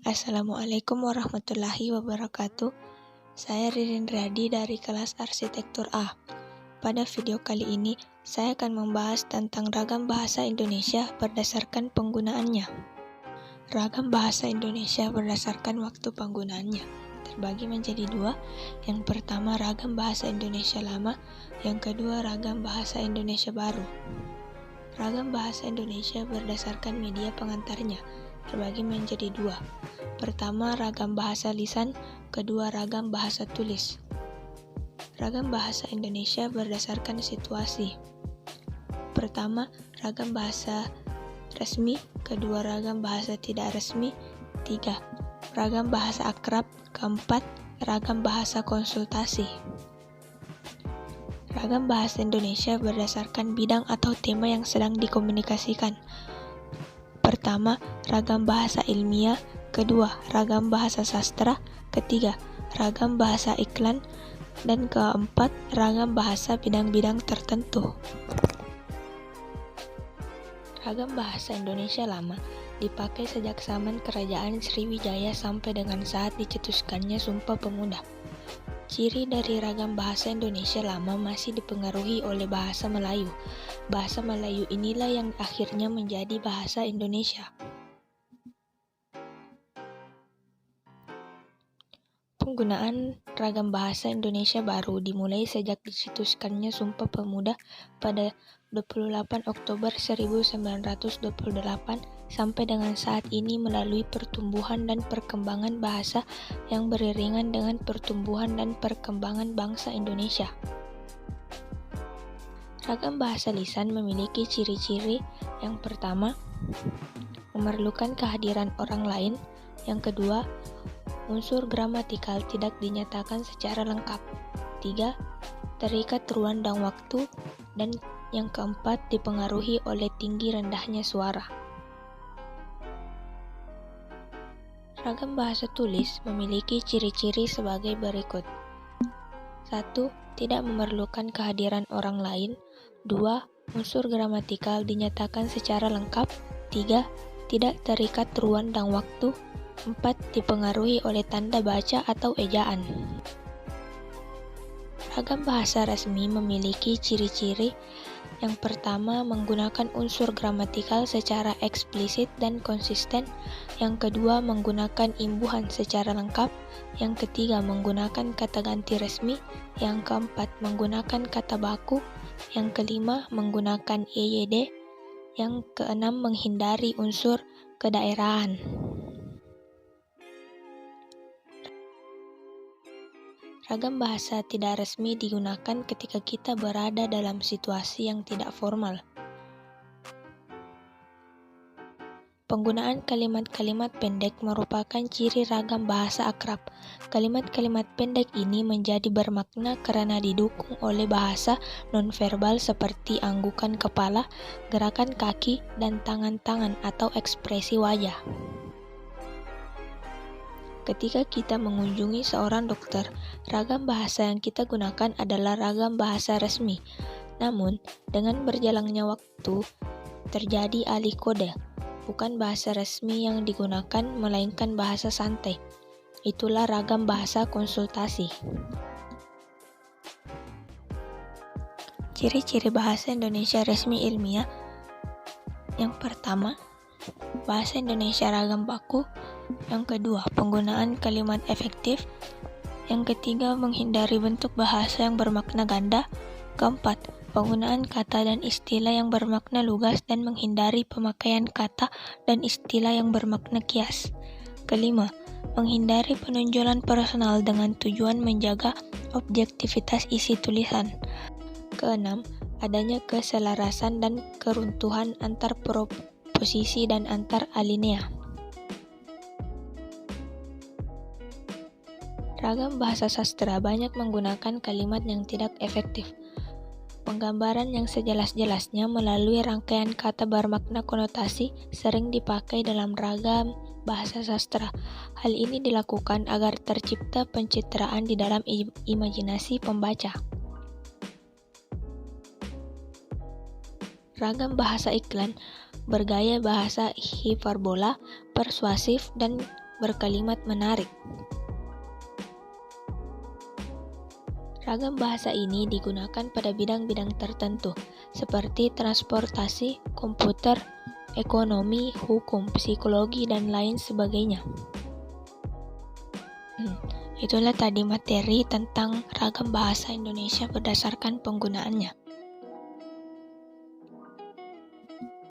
Assalamualaikum warahmatullahi wabarakatuh. Saya Ririn Riyadi dari kelas Arsitektur A. Pada video kali ini, saya akan membahas tentang ragam bahasa Indonesia berdasarkan penggunaannya. Ragam bahasa Indonesia berdasarkan waktu penggunaannya terbagi menjadi dua. Yang pertama, ragam bahasa Indonesia lama. Yang kedua, ragam bahasa Indonesia baru. Ragam bahasa Indonesia berdasarkan media pengantarnya terbagi menjadi dua. Pertama, ragam bahasa lisan. Kedua, ragam bahasa tulis. Ragam bahasa Indonesia berdasarkan situasi. Pertama, ragam bahasa resmi. Kedua, ragam bahasa tidak resmi. Tiga, ragam bahasa akrab. Keempat, ragam bahasa konsultasi. Ragam bahasa Indonesia berdasarkan bidang atau tema yang sedang dikomunikasikan. Pertama, ragam bahasa ilmiah. Kedua, ragam bahasa sastra. Ketiga, ragam bahasa iklan. Dan keempat, ragam bahasa bidang-bidang tertentu. Ragam bahasa Indonesia lama dipakai sejak zaman Kerajaan Sriwijaya sampai dengan saat dicetuskannya Sumpah Pemuda. Ciri dari ragam bahasa Indonesia lama masih dipengaruhi oleh bahasa Melayu. Bahasa Melayu inilah yang akhirnya menjadi bahasa Indonesia. Penggunaan ragam bahasa Indonesia baru dimulai sejak dicetuskannya Sumpah Pemuda pada 28 Oktober 1928 sampai dengan saat ini melalui pertumbuhan dan perkembangan bahasa yang beriringan dengan pertumbuhan dan perkembangan bangsa Indonesia. Ragam bahasa lisan memiliki ciri-ciri. Yang pertama, memerlukan kehadiran orang lain. Yang kedua, unsur gramatikal tidak dinyatakan secara lengkap. 3. Terikat ruang dan waktu. Dan yang keempat, dipengaruhi oleh tinggi rendahnya suara. Ragam bahasa tulis memiliki ciri-ciri sebagai berikut. 1. Tidak memerlukan kehadiran orang lain. 2. Unsur gramatikal dinyatakan secara lengkap. 3. Tidak terikat ruang dan waktu. 4. Dipengaruhi oleh tanda baca atau ejaan. Ragam bahasa resmi memiliki ciri-ciri. Yang pertama, menggunakan unsur gramatikal secara eksplisit dan konsisten. Yang kedua, menggunakan imbuhan secara lengkap. Yang ketiga, menggunakan kata ganti resmi. Yang keempat, menggunakan kata baku. Yang kelima, menggunakan EYD. Yang keenam, menghindari unsur kedaerahan. Ragam bahasa tidak resmi digunakan ketika kita berada dalam situasi yang tidak formal. Penggunaan kalimat-kalimat pendek merupakan ciri ragam bahasa akrab. Kalimat-kalimat pendek ini menjadi bermakna karena didukung oleh bahasa nonverbal seperti anggukan kepala, gerakan kaki, dan tangan-tangan atau ekspresi wajah. Ketika kita mengunjungi seorang dokter, ragam bahasa yang kita gunakan adalah ragam bahasa resmi. Namun, dengan berjalannya waktu, terjadi alih kode. Bukan bahasa resmi yang digunakan, melainkan bahasa santai. Itulah ragam bahasa konsultasi. Ciri-ciri bahasa Indonesia resmi ilmiah. Yang pertama, bahasa Indonesia ragam baku. Yang kedua, penggunaan kalimat efektif. Yang ketiga, menghindari bentuk bahasa yang bermakna ganda. Keempat, penggunaan kata dan istilah yang bermakna lugas dan menghindari pemakaian kata dan istilah yang bermakna kias. Kelima, menghindari penonjolan personal dengan tujuan menjaga objektivitas isi tulisan. Keenam, adanya keselarasan dan keruntuhan antar proposisi dan antar alinea. Ragam bahasa sastra banyak menggunakan kalimat yang tidak efektif. Penggambaran yang sejelas-jelasnya melalui rangkaian kata bermakna konotasi sering dipakai dalam ragam bahasa sastra. Hal ini dilakukan agar tercipta pencitraan di dalam imajinasi pembaca. Ragam bahasa iklan bergaya bahasa hiperbola, persuasif, dan berkalimat menarik. Ragam bahasa ini digunakan pada bidang-bidang tertentu, seperti transportasi, komputer, ekonomi, hukum, psikologi, dan lain sebagainya. Itulah tadi materi tentang ragam bahasa Indonesia berdasarkan penggunaannya.